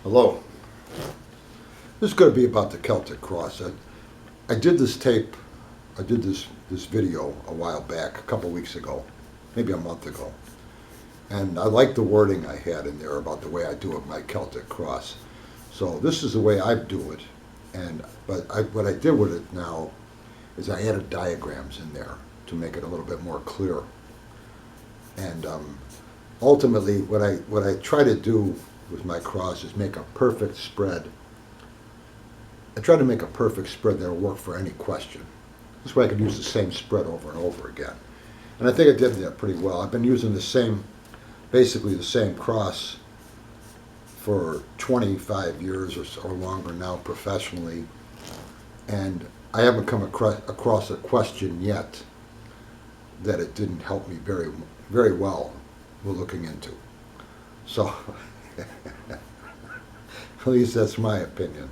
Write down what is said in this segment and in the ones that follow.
Hello. This is going to be about the Celtic cross. I did this tape, I did this video a while back, a couple weeks ago, maybe a month ago. And I like the wording I had in there about the way I do it, my Celtic cross. So this is the way I do it. What I did with it now is I added diagrams in there to make it a little bit more clear. And ultimately, what I try to do with my cross is make a perfect spread. I try to make a perfect spread that'll work for any question. This way I can use the same spread over and over again. And I think I did that pretty well. I've been using basically the same cross for 25 years or longer now professionally. And I haven't come across a question yet that it didn't help me very, very well with looking into. So, at least that's my opinion.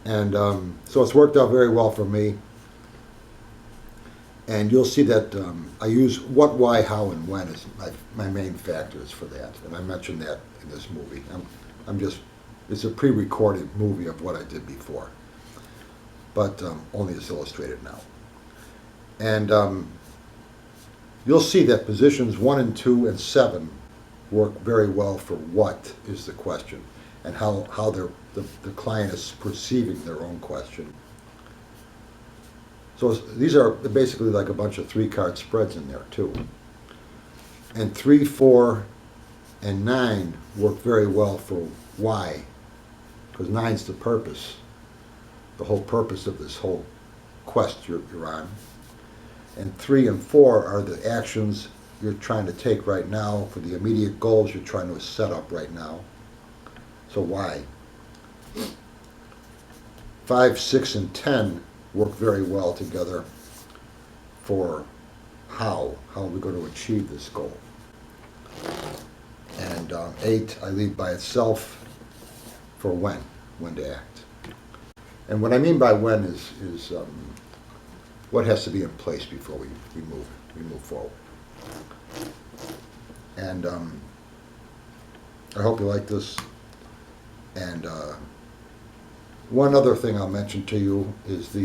And so it's worked out very well for me. And you'll see that I use what, why, how, and when as my main factors for that. And I mentioned that in this movie. It's a pre-recorded movie of what I did before. But only it's illustrated now. And you'll see that positions 1 and 2 and 7 work very well for what is the question and how the client is perceiving their own question. So these are basically like a bunch of 3-card spreads in there too. And 3, 4, and 9 work very well for why, because 9's the purpose, the whole purpose of this whole quest you're on. And 3 and 4 are the actions you're trying to take right now for the immediate goals you're trying to set up right now. So why? 5, 6, and 10 work very well together for how are we going to achieve this goal. And 8 I leave by itself for when to act. And what I mean by when is what has to be in place before we move forward. And I hope you like this. And one other thing I'll mention to you is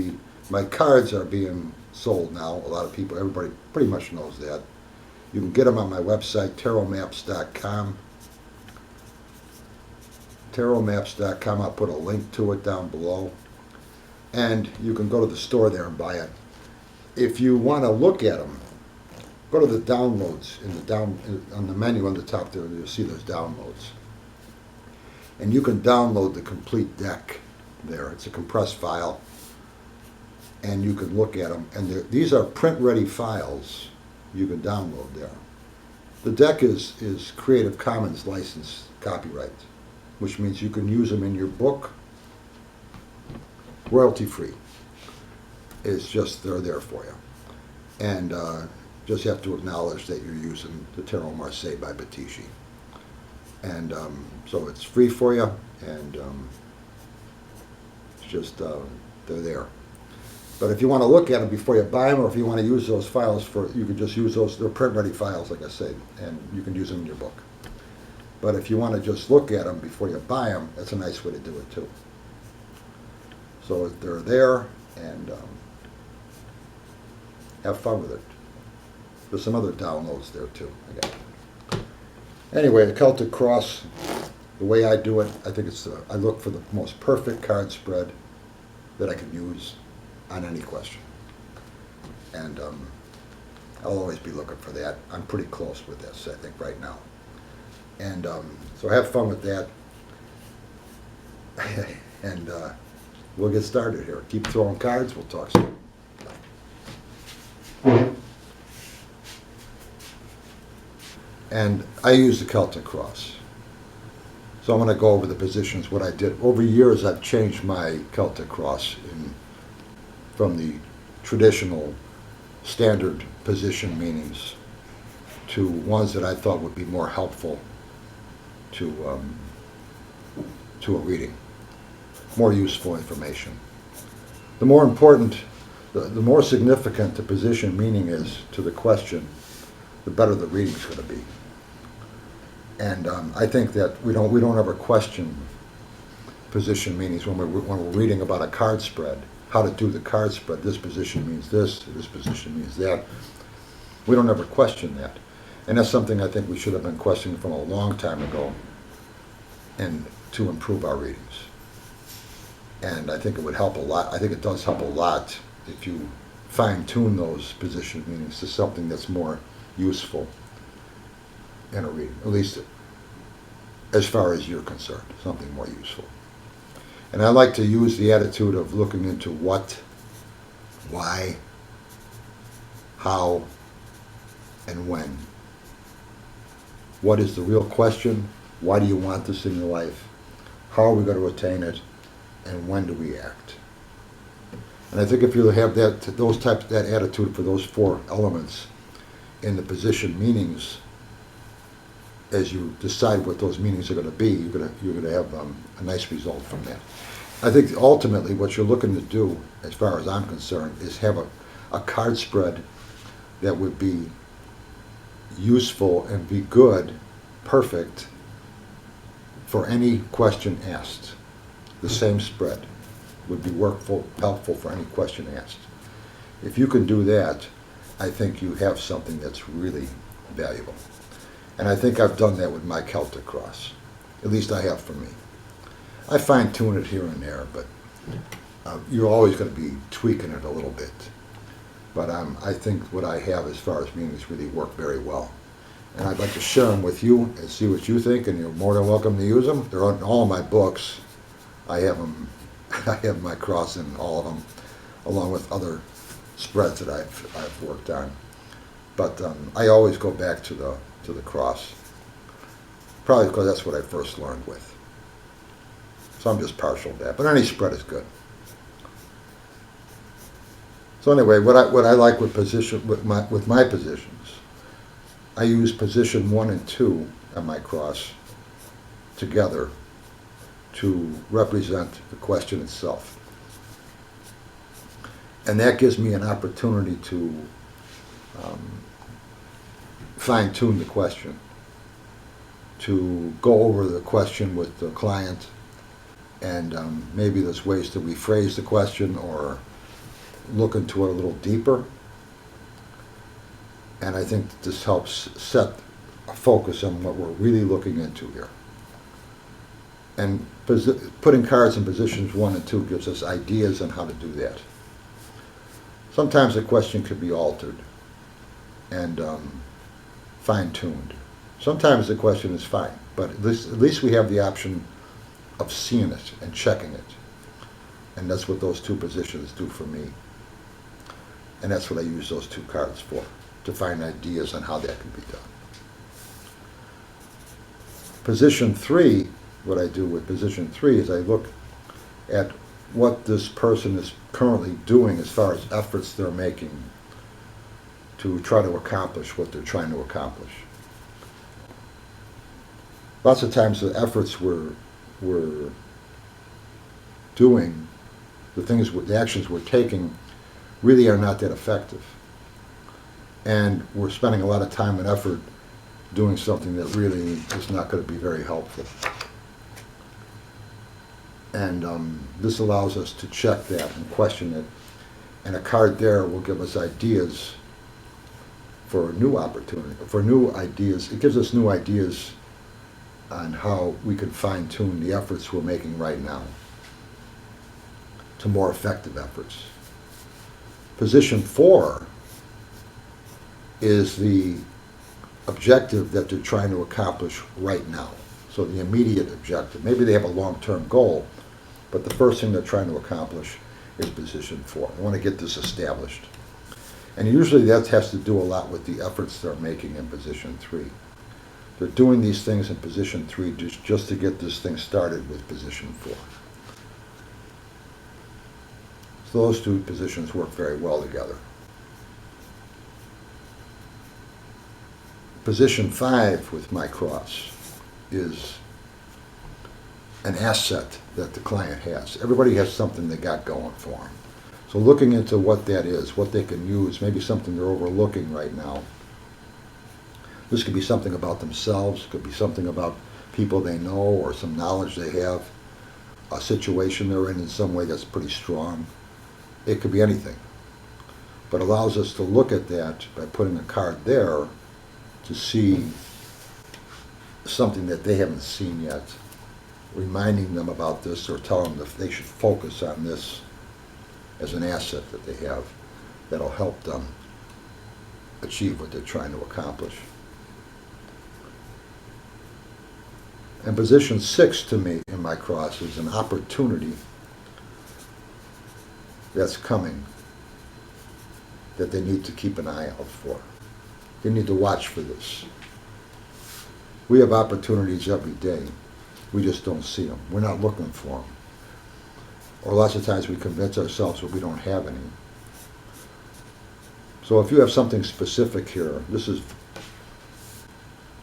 my cards are being sold now. A lot of people, everybody pretty much knows that. You can get them on my website, tarotmaps.com. Tarotmaps.com, I'll put a link to it down below. And you can go to the store there and buy it. If you want to look at them, go to the downloads on the menu on the top there. You'll see those downloads. And you can download the complete deck there. It's a compressed file. And you can look at them. And these are print-ready files you can download there. The deck is Creative Commons licensed copyright, which means you can use them in your book royalty-free. It's just they're there for you. And just have to acknowledge that you're using the Tarot Marseille by Battisti. And so it's free for you, and it's just, they're there. But if you want to look at them before you buy them, or if you want to use those files you can just use those, they're print-ready files, like I said, and you can use them in your book. But if you want to just look at them before you buy them, that's a nice way to do it too. So they're there, and have fun with it. There's some other downloads there too. Anyway, the Celtic cross, the way I do it, I think I look for the most perfect card spread that I can use on any question. And I'll always be looking for that. I'm pretty close with this, I think, right now. And so have fun with that. And we'll get started here. Keep throwing cards. We'll talk soon. And I use the Celtic cross. So I'm going to go over the positions, what I did. Over years, I've changed my Celtic cross from the traditional standard position meanings to ones that I thought would be more helpful to a reading, more useful information. The more important, the more significant the position meaning is to the question, the better the reading's going to be. And I think that we don't ever question position meanings when we're reading about a card spread, how to do the card spread. This position means this position means that. We don't ever question that. And that's something I think we should have been questioning from a long time ago, and to improve our readings. And I think it would help a lot. I think it does help a lot if you fine tune those position meanings to something that's more useful in a reading, at least as far as you're concerned, something more useful. And I like to use the attitude of looking into what, why, how, and when. What is the real question? Why do you want this in your life? How are we going to attain it? And when do we act? And I think if you have that attitude for those four elements in the position meanings, as you decide what those meanings are going to be, you're going to have a nice result from that. I think ultimately what you're looking to do, as far as I'm concerned, is have a card spread that would be useful and be good, perfect, for any question asked. The same spread would be helpful for any question asked. If you can do that, I think you have something that's really valuable. And I think I've done that with my Celtic Cross. At least I have for me. I fine tune it here and there, but you're always going to be tweaking it a little bit. But I think what I have as far as meanings really work very well. And I'd like to share them with you and see what you think, and you're more than welcome to use them. They're on all my books. I have them. I have my cross in all of them, along with other spreads that I've worked on. But I always go back to the cross, probably because that's what I first learned with. So I'm just partial to that. But any spread is good. So anyway, what I like with my positions, I use position 1 and 2 on my cross together to represent the question itself. And that gives me an opportunity to fine-tune the question, to go over the question with the client, and maybe there's ways to rephrase the question or look into it a little deeper. And I think this helps set a focus on what we're really looking into here. And putting cards in positions 1 and 2 gives us ideas on how to do that. Sometimes a question could be altered and fine-tuned. Sometimes the question is fine, but at least we have the option of seeing it and checking it. And that's what those two positions do for me. And that's what I use those two cards for, to find ideas on how that can be done. Position 3, what I do with position 3 is I look at what this person is currently doing as far as efforts they're making to try to accomplish what they're trying to accomplish. Lots of times the efforts we're doing, the actions we're taking, really are not that effective. And we're spending a lot of time and effort doing something that really is not going to be very helpful. And this allows us to check that and question it. And a card there will give us ideas for a new opportunity, for new ideas. It gives us new ideas on how we can fine-tune the efforts we're making right now to more effective efforts. Position 4 is the objective that they're trying to accomplish right now. So the immediate objective. Maybe they have a long-term goal, but the first thing they're trying to accomplish is position 4. They want to get this established. And usually that has to do a lot with the efforts they're making in position 3. They're doing these things in position 3 just to get this thing started with position 4. So those two positions work very well together. Position 5 with my cross is an asset that the client has. Everybody has something they got going for them. So looking into what that is, what they can use, maybe something they're overlooking right now, This could be something about themselves, could be something about people they know or some knowledge they have, a situation they're in some way that's pretty strong. It could be anything. But allows us to look at that by putting a card there to see something that they haven't seen yet, reminding them about this or telling them that they should focus on this as an asset that they have that'll help them achieve what they're trying to accomplish. And position 6 to me in my cross is an opportunity that's coming that they need to keep an eye out for. They need to watch for this. We have opportunities every day. We just don't see them. We're not looking for them. Or lots of times we convince ourselves that we don't have any. So if you have something specific here, this is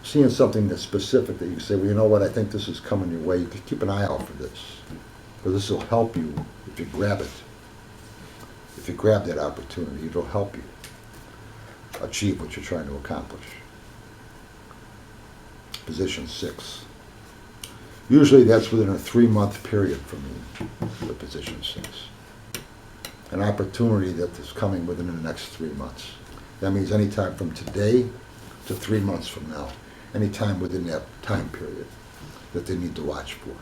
seeing something that's specific that you say, well, you know what, I think this is coming your way. You can keep an eye out for this. Because this will help you if you grab it. If you grab that opportunity, it'll help you achieve what you're trying to accomplish. Position 6. Usually that's within a 3-month period for me, the position 6. An opportunity that is coming within the next 3 months. That means any time from today to 3 months from now. Any time within that time period that they need to watch for.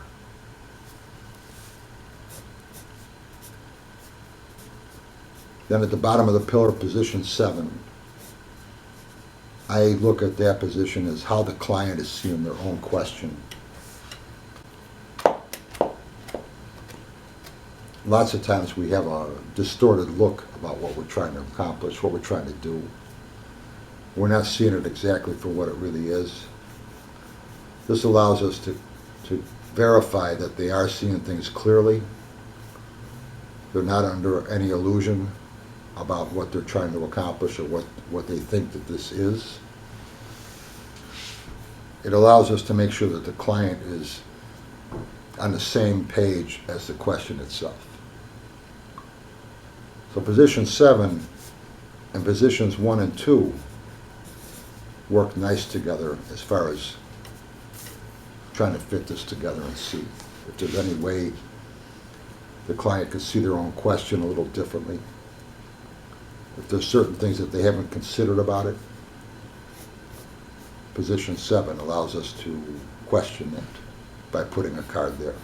Then at the bottom of the pillar, position 7, I look at that position as how the client is seeing their own question. Lots of times we have a distorted look about what we're trying to accomplish, what we're trying to do. We're not seeing it exactly for what it really is. This allows us to verify that they are seeing things clearly. They're not under any illusion about what they're trying to accomplish or what they think that this is. It allows us to make sure that the client is on the same page as the question itself. So position 7 and positions 1 and 2 work nice together as far as trying to fit this together and see if there's any way the client could see their own question a little differently. If there's certain things that they haven't considered about it, position 7 allows us to question that by putting a card there.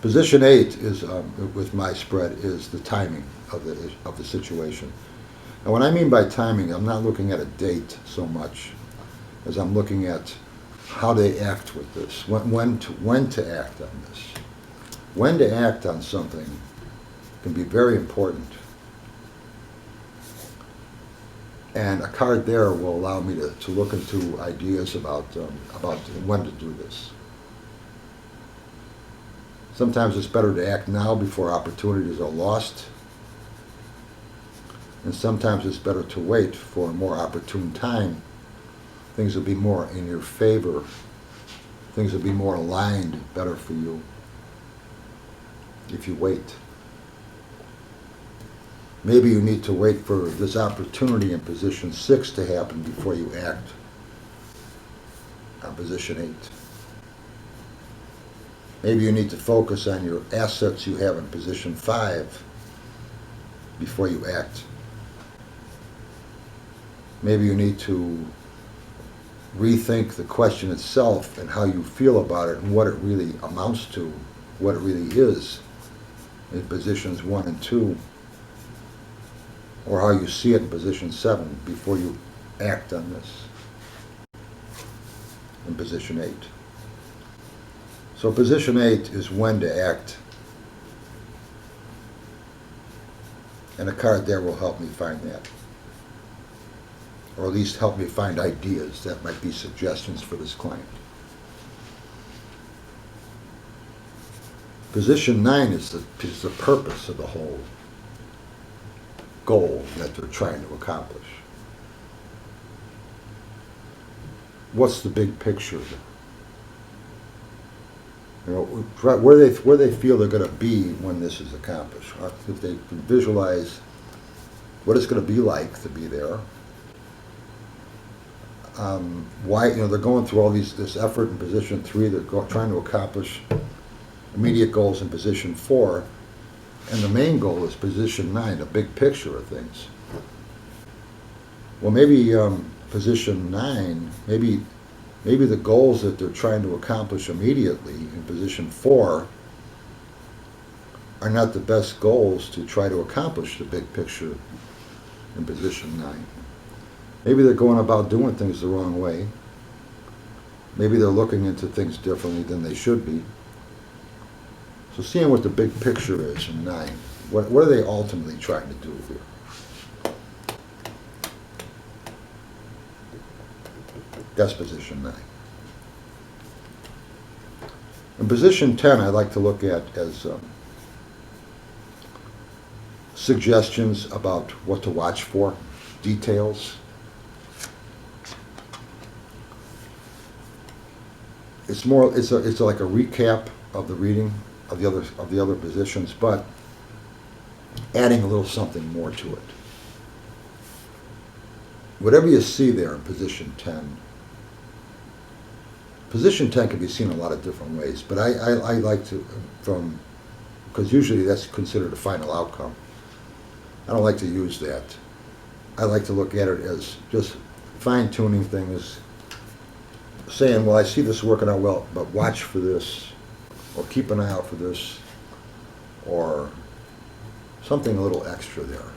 Position 8 is, with my spread, is the timing of the situation. And what I mean by timing, I'm not looking at a date so much as I'm looking at how they act with this, when to act on this. When to act on something can be very important. And a card there will allow me to look into ideas about when to do this. Sometimes it's better to act now before opportunities are lost. And sometimes it's better to wait for a more opportune time. Things will be more in your favor. Things will be more aligned better for you if you wait. Maybe you need to wait for this opportunity in position 6 to happen before you act on position 8. Maybe you need to focus on your assets you have in position 5 before you act. Maybe you need to rethink the question itself and how you feel about it and what it really amounts to, what it really is in positions 1 and 2, or how you see it in position 7 before you act on this in position 8. So position 8 is when to act. And a card there will help me find that. Or at least help me find ideas that might be suggestions for this client. Position 9 is the purpose of the whole goal that they're trying to accomplish. What's the big picture? You know, where they feel they're going to be when this is accomplished. If they can visualize what it's going to be like to be there, Why, they're going through all this effort in position 3, they're trying to accomplish immediate goals in position 4, and the main goal is position 9, the big picture of things. Well, maybe position 9, maybe the goals that they're trying to accomplish immediately in position 4 are not the best goals to try to accomplish the big picture in position 9. Maybe they're going about doing things the wrong way. Maybe they're looking into things differently than they should be. So seeing what the big picture is in 9, what are they ultimately trying to do here? That's position 9. In position 10, I like to look at as suggestions about what to watch for, details. It's like a recap of the reading of the other positions, but adding a little something more to it. Whatever you see there in position 10, position 10 can be seen a lot of different ways, but I like to, because usually that's considered a final outcome. I don't like to use that. I like to look at it as just fine-tuning things, saying, well, I see this working out well, but watch for this, or keep an eye out for this, or something a little extra there.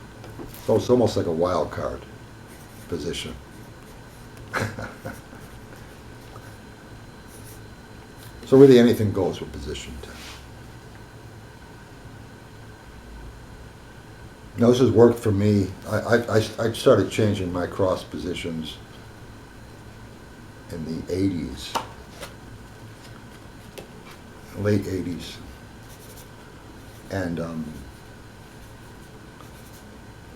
So it's almost like a wild card position. So really anything goes with position 10. Now this has worked for me. I started changing my cross positions in the 80s, late 80s. And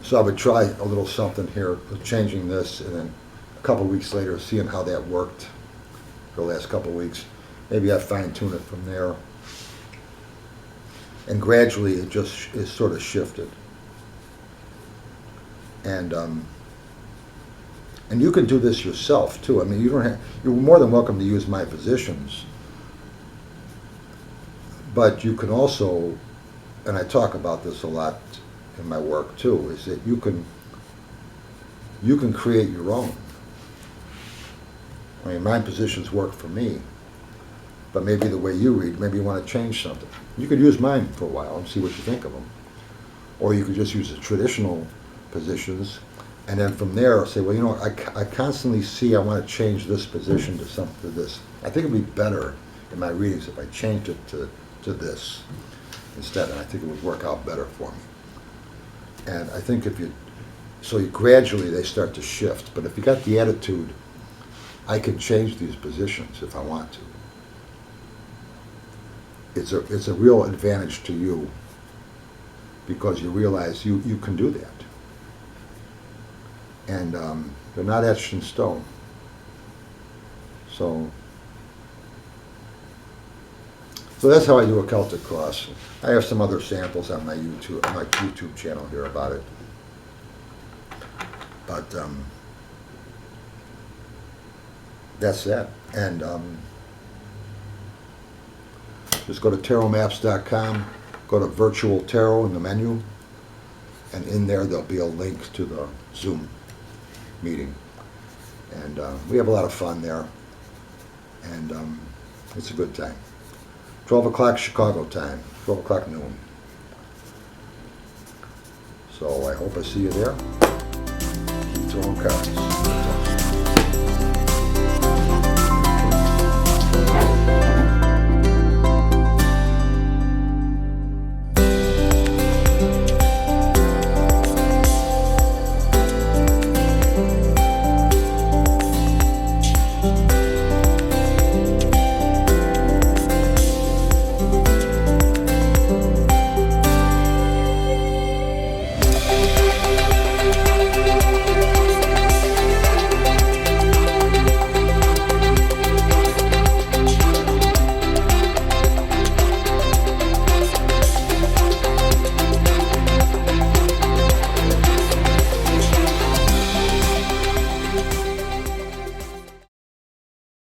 so I would try a little something here, changing this, and then a couple of weeks later, seeing how that worked for the last couple of weeks. Maybe I fine-tune it from there. And gradually it just is sort of shifted. And you can do this yourself too. I mean, you're more than welcome to use my positions. But you can also, and I talk about this a lot in my work too, is that you can create your own. I mean, my positions work for me, but maybe the way you read, maybe you want to change something. You could use mine for a while and see what you think of them. Or you could just use the traditional positions, and then from there say, well, I constantly see I want to change this position to this. I think it'd be better in my readings if I changed it to this instead, and I think it would work out better for me. And I think gradually they start to shift, but if you got the attitude, I can change these positions if I want to. It's a real advantage to you because you realize you can do that. And they're not etched in stone. So that's how I do a Celtic cross. I have some other samples on my YouTube channel here about it. But that's that. And just go to tarotmaps.com, go to Virtual Tarot in the menu, and in there there'll be a link to the Zoom meeting. And we have a lot of fun there. And it's a good time. 12 o'clock Chicago time, 12 o'clock noon. So I hope I see you there. Keep throwing cards.